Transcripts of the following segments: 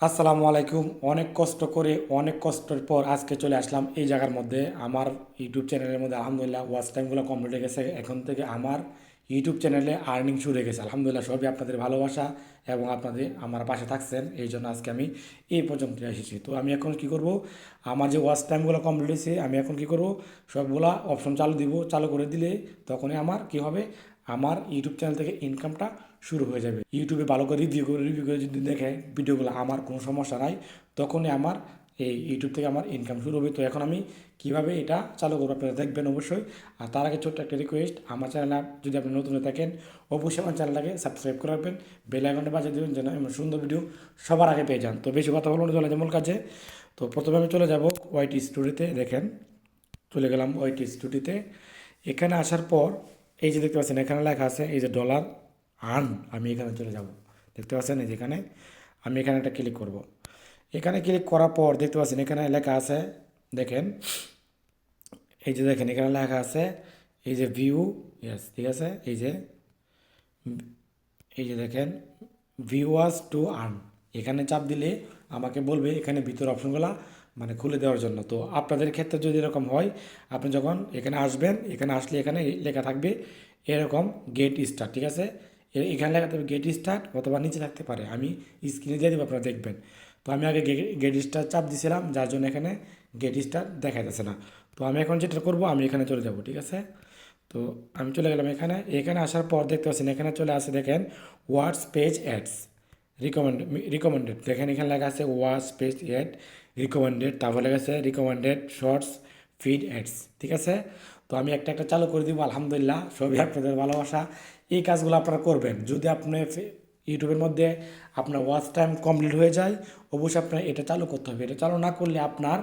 আসসালামু আলাইকুম। অনেক কষ্ট করে অনেক কষ্টের পর আজকে চলে আসলাম এই জায়গার মধ্যে আমার ইউটিউব চ্যানেলের মধ্যে। আলহামদুলিল্লাহ ওয়াচ টাইমগুলো কমপ্লিট হয়ে গেছে। এখন থেকে আমার ইউটিউব চ্যানেলে আর্নিং শুরু হয়ে গেছে। আলহামদুলিল্লাহ সবই আপনাদের ভালোবাসা এবং আপনাদের আমার পাশে থাকছেন, এই জন্য আজকে আমি এই পর্যন্ত এসেছি। তো আমি এখন কি করব, আমার যে ওয়াচ টাইমগুলো কমপ্লিট হয়েছে আমি এখন কি করব, সবগুলা অপশন চালু দিব। চালু করে দিলে তখনই আমার কি হবে, আমার ইউটিউব চ্যানেল থেকে ইনকামটা শুরু হয়ে যাবে। ইউটিউবে ভালো করে রিভিউ করে যদি দেখে ভিডিওগুলো আমার কোনো সমস্যা নাই, তখনই আমার এই ইউটিউব থেকে আমার ইনকাম শুরু হবে। তো এখন আমি কিভাবে এটা চালু করবো আপনারা দেখবেন অবশ্যই। আর তার আগে ছোট্ট একটা রিকোয়েস্ট, আমার চ্যানেল যদি আপনি নতুন হয়ে থাকেন অবশ্যই আমার চ্যানেলটাকে সাবস্ক্রাইব করে রাখবেন, বেল আইকনটা বাজিয়ে দেবেন যেন এমন সুন্দর ভিডিও সবার আগে পেয়ে যান। তো বেশি কথা বলবো না, চলে যাবো মূল কাজে। তো প্রথমে আমি চলে যাব ওয়াইটি স্টুডিওতে। দেখেন চলে গেলাম ওয়াইটি স্টুডিওতে। এখানে আসার পর এই যে দেখতে পাচ্ছেন এখানে লেখা আছে এই যে ডলার আর্ন, আমি এখানে চলে যাব। দেখতে পাচ্ছেন এই যেখানে আমি এখানে একটা ক্লিক করব। এখানে ক্লিক করার পর দেখতে পাচ্ছেন এখানে লেখা আছে, দেখেন এই যে দেখেন এখানে লেখা আছে এই যে ভিউ, ইয়েস ঠিক আছে, এই যে দেখেন ভিউয়ার্স টু আর্ন, এখানে চাপ দিলে আমাকে বলবে এখানে ভিতর অপশনগুলো মানে খুলে দেওয়ার জন্য। তো আপনাদের ক্ষেত্রে যদি এরকম হয়, আপনি যখন এখানে আসবেন, এখানে আসলে এখানে লেখা থাকবে এরকম গেট স্টার্ট, ঠিক আছে। এখানে লেখা থাকবে গেট স্টার্ট, অথবা নিচে থাকতে পারে, আমি স্ক্রিনে দিয়ে দেবো আপনারা দেখবেন। তো আমি আগে গেট স্টার্ট চাপ দিয়েছিলাম, যার জন্য এখানে গেট স্টার্ট দেখা যাচ্ছে না। তো আমি এখন যেটা করব, আমি এখানে চলে যাব, ঠিক আছে। তো আমি চলে গেলাম এখানে। এখানে আসার পর দেখতে পাচ্ছেন এখানে চলে আসে, দেখেন ওয়াটস পেজ অ্যাডস রিকমেন্ডেড, দেখেন এখানে লেখা আছে ওয়াটস পেজ অ্যাড রিকমেন্ডেড, তারপর লেখা আছে রিকমেন্ডেড শর্টস ফিড অ্যাডস, ঠিক আছে। তো আমি একটা একটা চালু করে দিব। আলহামদুলিল্লাহ সবই আপনাদের ভালোবাসা। এই কাজগুলো আপনারা করবেন যদি আপনি ইউটিউবের মধ্যে আপনার ওয়াচ টাইম কমপ্লিট হয়ে যায়। অবশ্যই আপনার এটা চালু করতে হবে। এটা চালু না করলে আপনার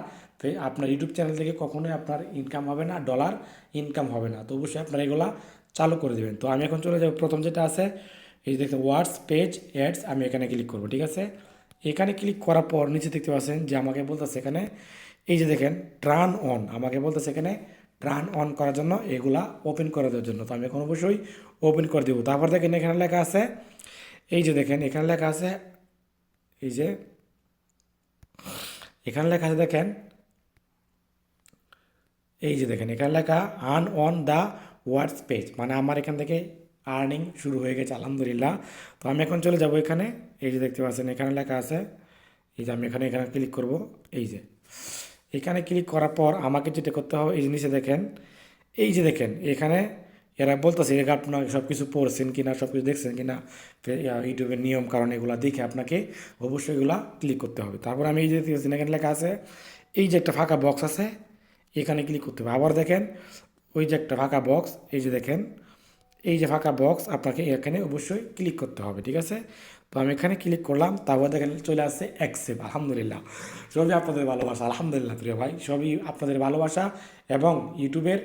ইউটিউব চ্যানেল থেকে কখনোই আপনার ইনকাম হবে না, ডলার ইনকাম হবে না। তো অবশ্যই আপনারা এগুলা চালু করে দেবেন। তো আমি এখন চলে যাব, প্রথম যেটা আছে এই যে দেখতে ওয়াটস পেজ অ্যাডস, আমি এখানে ক্লিক করব, ঠিক আছে। এখানে ক্লিক করার পর নিচে দেখতে পাচ্ছেন যে আমাকে বলতেছে এখানে এই যে দেখেন টার্ন অন, আমাকে বলতেছে এখানে টার্ন অন করার জন্য এগুলা ওপেন করে দেওয়ার জন্য। তো আমি এখন অবশ্যই ওপেন করে দেবো। তারপর দেখেন এখানে লেখা আছে এই যে দেখেন এখানে লেখা আছে এই যে এখানে লেখা আছে দেখেন এই যে দেখেন এখানে লেখা earn on the words page, মানে আমার এখান থেকে আর্নিং শুরু হয়ে গেছে আলহামদুলিল্লাহ। তো আমি এখন চলে যাব এখানে, এই যে দেখতে পাচ্ছেন এখানে লেখা আছে এই যে আমি এখানে এখানে ক্লিক করব। এই যে এখানে ক্লিক করার পর আমাকে যেটা করতে হবে, এই জিনিসে দেখেন এই যে দেখেন এখানে এরা বলতেছে এরা আপনার সব কিছু পড়ছেন কিনা, সব কিছু দেখছেন কিনা, ইউটিউবের নিয়ম কারণ এগুলো দেখে আপনাকে অবশ্যই এগুলা ক্লিক করতে হবে। তারপর আমি এই যে দেখতেছি এখানে লেখা আছে এই যে একটা ফাঁকা বক্স আছে, এখানে ক্লিক করতে হবে। আবার দেখেন ওই যে একটা ফাঁকা বক্স, এই যে দেখেন এই যে ফাঁকা বক্স, আপনাকে এখানে অবশ্যই ক্লিক করতে হবে, ঠিক আছে। তো আমি এখানে ক্লিক করলাম, তারপর দেখেন চলে আসছে অ্যাকসেপ্ট। আলহামদুলিল্লাহ সবই আপনাদের ভালোবাসা, আলহামদুলিল্লাহ প্রিয় ভাই, সবই আপনাদের ভালোবাসা এবং ইউটিউবের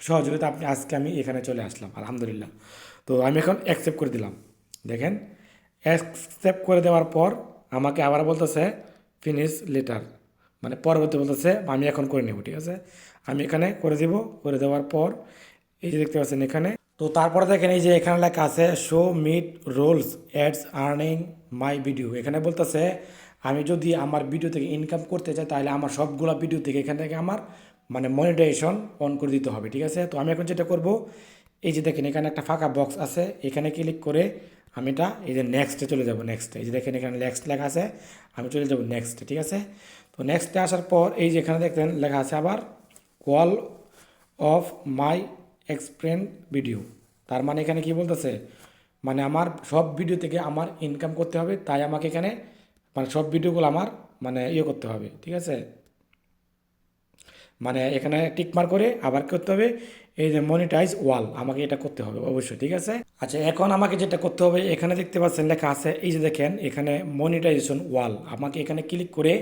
সহযোগিতা আপনি আজকে আমি এখানে চলে আসলাম আলহামদুলিল্লাহ। তো আমি এখন অ্যাকসেপ্ট করে দিলাম। দেখেন অ্যাকসেপ্ট করে দেওয়ার পর আমাকে আবার বলতেছে ফিনিশ লেটার, মানে পরবর্তী বলতেছে আমি এখন করে নেব, ঠিক আছে। আমি এখানে করে দেব। করে দেওয়ার পর এই যে দেখতে পাচ্ছেন এখানে, তো তারপরে দেখেন এই যে এখানে লেখা আছে show meet rolls ads earning my video, এখানে বলতেছে আমি যদি আমার ভিডিও থেকে ইনকাম করতে চাই তাহলে আমার সবগুলো ভিডিও থেকে এখান থেকে আমার মানে মনিটাইজেশন অন করে দিতে হবে, ঠিক আছে। তো আমি এখন যেটা করব, এই যে দেখেন এখানে একটা ফাঁকা বক্স আছে, এখানে ক্লিক করে আমি এটা এই যে নেক্সটে চলে যাব। নেক্সটে এই যে দেখেন এখানে নেক্সট লেখা আছে, আমি চলে যাব নেক্সটে, ঠিক আছে। তো নেক্সটে আসার পর এই যে এখানে দেখেন লেখা আছে আবার কল অফ মাই এক্সপ্রেন ভিডিও, তার মানে এখানে কি বলতেছে, মানে আমার সব ভিডিও থেকে আমার ইনকাম করতে হবে, তাই আমাকে এখানে মানে সব ভিডিওগুলো আমার মানে ইয়ে করতে হবে, ঠিক আছে। মানে এখানে টিক মার্ক করে আবার করতে হবে এই যে মনিটাইজ ওয়াল, আমাকে এটা করতে হবে অবশ্যই, ঠিক আছে। আচ্ছা এখন আমাকে যেটা করতে হবে, এখানে দেখতে পাচ্ছেন লেখা আছে এই যে দেখেন এখানে মনিটাইজেশন ওয়াল, আমাকে এখানে ক্লিক করে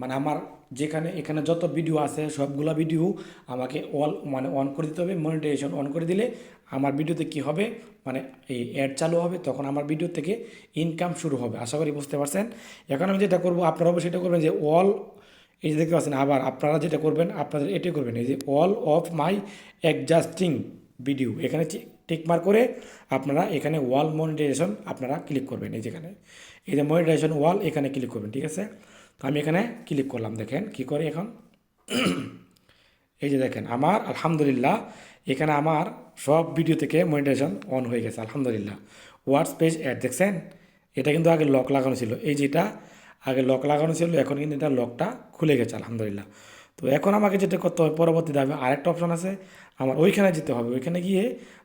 মানে আমার যেখানে এখানে যত ভিডিও আছে সবগুলা ভিডিও আমাকে অল মানে অন করে দিতে হবে। মনিটাইজেশন অন করে দিলে আমার ভিডিওতে কি হবে, মানে এই অ্যাড চালু হবে, তখন আমার ভিডিও থেকে ইনকাম শুরু হবে। আশা করি বুঝতে পারছেন। এখন আমি যেটা করবো, আপনারা অবশ্যই সেটা করবেন যে অল, এই যে দেখতে পাচ্ছেন আবার আপনারা যেটা করবেন আপনাদের এটাই করবেন এই যে all of my adjusting video, এখানে টিকমার্ক করে আপনারা এখানে ওয়াল মনিটাইজেশন আপনারা ক্লিক করবেন, এই যেখানে এই যে মনিটাইজেশন ওয়াল এখানে ক্লিক করবেন, ঠিক আছে। তো আমি এখানে ক্লিক করলাম, দেখেন কি করে এখন এই যে দেখেন আমার আলহামদুলিল্লাহ এখানে আমার সব ভিডিও থেকে মনিটাইজেশন অন হয়ে গেছে আলহামদুলিল্লাহ। হোয়াটস পেজ অ্যাড দেখছেন, এটা কিন্তু আগে লক লাগানো ছিল, এই যেটা আগে লক লাগানো ছিল এখন কিন্তু এটা লকটা খুলে গেছে আলহামদুলিল্লাহ। তো এখন আমাকে যেটা করতে হবে পরবর্তীতে আমি আরেকটা অপশন আছে, আমার ওইখানে যেতে হবে, ওইখানে গিয়ে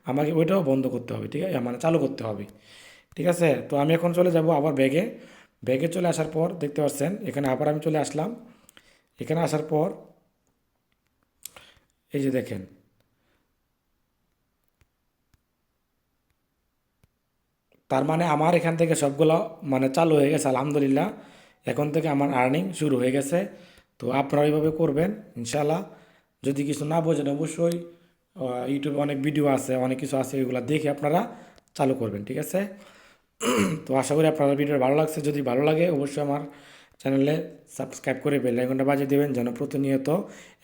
আমাকে ওইটাও বন্ধ করতে হবে, ঠিক আছে, মানে চালু করতে হবে, ঠিক আছে। তো আমি এখন চলে যাব আবার ব্যাগে, ব্যাগে চলে আসার পর দেখতে পাচ্ছেন এখানে আবার আমি চলে আসলাম। এখানে আসার পর এই যে দেখেন তার মানে আমার এখান থেকে সবগুলো মানে চালু হয়ে গেছে আলহামদুলিল্লাহ। এখন থেকে আমার আর্নিং শুরু হয়ে গেছে। তো আপনারা এইভাবে করবেন ইনশাল্লাহ। যদি কিছু না বোঝেন অবশ্যই ইউটিউবে অনেক ভিডিও আছে, অনেক কিছু আছে, এগুলো দেখে আপনারা চালু করবেন, ঠিক আছে। তো আশা করি আপনার ভিডিও ভালো লাগছে, যদি ভালো লাগে অবশ্যই আমার চ্যানেলে সাবস্ক্রাইব করে বেল আইকনটা বাজিয়ে দেবেন যেন প্রতিনিয়ত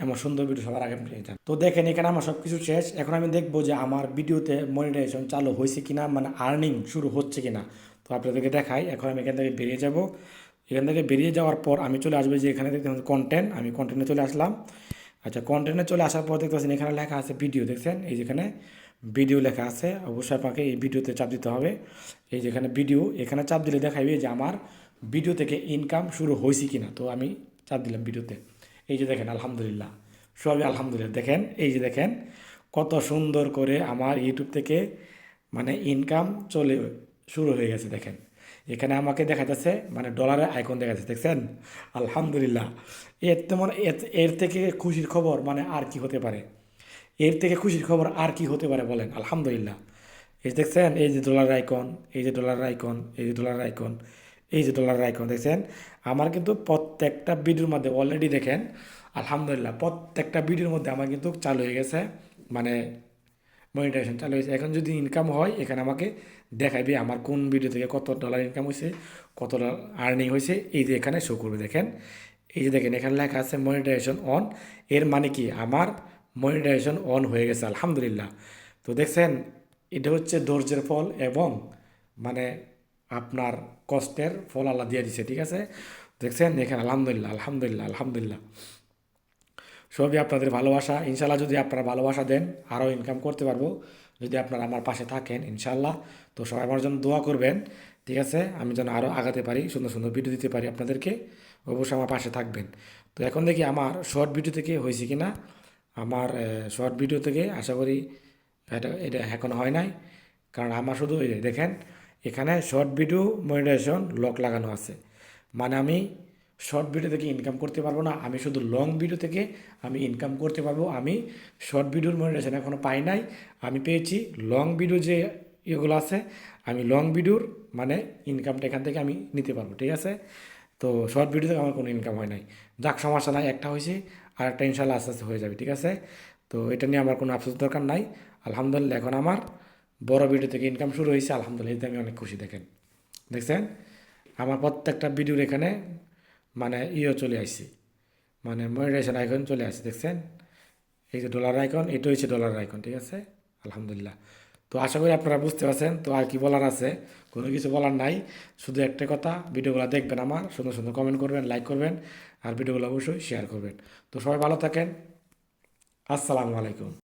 এমন সুন্দর ভিডিও সবার আগে পেয়ে যান। তো দেখেন এখানে আমার সব কিছু শেষ, এখন আমি দেখবো যে আমার ভিডিওতে মনিটাইজেশন চালু হয়েছে কিনা, মানে আর্নিং শুরু হচ্ছে কিনা। তো আপনাদেরকে দেখাই, এখন আমি এখান থেকে বেরিয়ে যাব। এখান থেকে বেরিয়ে যাওয়ার পর আমি চলে আসবো যে এখানে দেখতে কন্টেন্ট, আমি কন্টেন্টে চলে আসলাম। আচ্ছা, কন্টেন্টে চলে আসার পর দেখতে পাচ্ছেন এখানে লেখা আছে ভিডিও, দেখছেন এই যেখানে ভিডিও লেখা আছে, অবশ্যই আপনাকে এই ভিডিওতে চাপ দিতে হবে। এই যেখানে ভিডিও, এখানে চাপ দিলে দেখাবে যে আমার ভিডিও থেকে ইনকাম শুরু হয়েছে কিনা। তো আমি চাপ দিলাম ভিডিওতে, এই যে দেখেন আলহামদুলিল্লাহ, সবই আলহামদুলিল্লাহ। দেখেন এই যে দেখেন কত সুন্দর করে আমার ইউটিউব থেকে মানে ইনকাম চলে শুরু হয়ে গেছে। দেখেন এখানে আমাকে দেখা যাচ্ছে মানে ডলারের আইকন দেখা যাচ্ছে, দেখছেন আলহামদুলিল্লাহ। এর তেমন এর থেকে খুশির খবর মানে আর কি হতে পারে, এর থেকে খুশির খবর আর কি হতে পারে বলেন আলহামদুলিল্লাহ। এই যে দেখছেন এই যে ডলারের আইকন, এই যে ডলারের আইকন, এই যে ডলারের আইকন, এই যে ডলারের আইকন, দেখছেন আমার কিন্তু প্রত্যেকটা ভিডিওর মধ্যে অলরেডি দেখেন আলহামদুলিল্লাহ প্রত্যেকটা ভিডিওর মধ্যে আমার কিন্তু চালু হয়ে গেছে, মানে মনিটাইজেশন চালু হয়েছে। এখন যদি ইনকাম হয় এখানে আমাকে দেখাইবে আমার কোন ভিডিও থেকে কত ডলার ইনকাম হয়েছে, কত ডলার আর্নিং হয়েছে, এই যে এখানে শো করবে। দেখেন এই যে দেখেন এখানে লেখা আছে মনিটাইজেশন অন, এর মানে কি আমার মনিটাইজেশন অন হয়ে গেছে আলহামদুলিল্লাহ। তো দেখছেন এটা হচ্ছে ধৈর্যের ফল এবং মানে আপনার কষ্টের ফল আল্লাহ দিয়ে দিছে, ঠিক আছে। দেখছেন এখানে আলহামদুলিল্লাহ আলহামদুলিল্লাহ আলহামদুলিল্লাহ, সবই আপনাদের ভালোবাসা। ইনশাল্লাহ যদি আপনারা ভালোবাসা দেন আরও ইনকাম করতে পারবো, যদি আপনারা আমার পাশে থাকেন ইনশাল্লাহ। তো সবাই আমার জন্য দোয়া করবেন, ঠিক আছে, আমি যেন আরও আগাতে পারি, সুন্দর সুন্দর ভিডিও দিতে পারি আপনাদেরকে, অবশ্যই আমার পাশে থাকবেন। তো এখন দেখি আমার শর্ট ভিডিও থেকে হয়েছে কি না, আমার শর্ট ভিডিও থেকে আশা করি এটা এটা এখন হয় নাই, কারণ আমার শুধু এই যে দেখেন এখানে শর্ট ভিডিও মনিটাইজেশন লক লাগানো আছে, মানে আমি শর্ট ভিডিও থেকে ইনকাম করতে পারবো না, আমি শুধু লং ভিডিও থেকে আমি ইনকাম করতে পারবো। আমি শর্ট ভিডিওর মনিটাইজেশন এখনও পাই নাই, আমি পেয়েছি লং ভিডিও যে ইয়েগুলো আছে, আমি লং ভিডিওর মানে ইনকামটা এখান থেকে আমি নিতে পারবো, ঠিক আছে। তো শর্ট ভিডিও থেকে আমার কোনো ইনকাম হয় নাই, যাক সমস্যা নাই, একটা হয়েছে আর একটা ইনশাল্লাহ আস্তে আস্তে হয়ে যাবে, ঠিক আছে। তো এটা নিয়ে আমার কোনো আফসোস দরকার নাই আলহামদুলিল্লাহ। এখন আমার বড় ভিডিও থেকে ইনকাম শুরু হয়েছে আলহামদুলিল্লাহ, এতে আমি অনেক খুশি। দেখেন দেখছেন আমার প্রত্যেকটা ভিডিওর এখানে মানে চলে আসছে, মানে মনিটাইজেশন আইকন চলে আসছে, দেখছেন এই যে ডলার আইকন, এটা হচ্ছে ডলার আইকন, ঠিক আছে আলহামদুলিল্লাহ। তো আশা করি আপনারা বুঝতে পারছেন। তো আর কি বলার আছে, কোনো কিছু বলার নাই, শুধু একটা কথা, ভিডিওগুলো দেখবেন, আমার সুন্দর সুন্দর কমেন্ট করবেন, লাইক করবেন, আর ভিডিওগুলো অবশ্যই শেয়ার করবেন। তো সবাই ভালো থাকেন, আসসালামু আলাইকুম।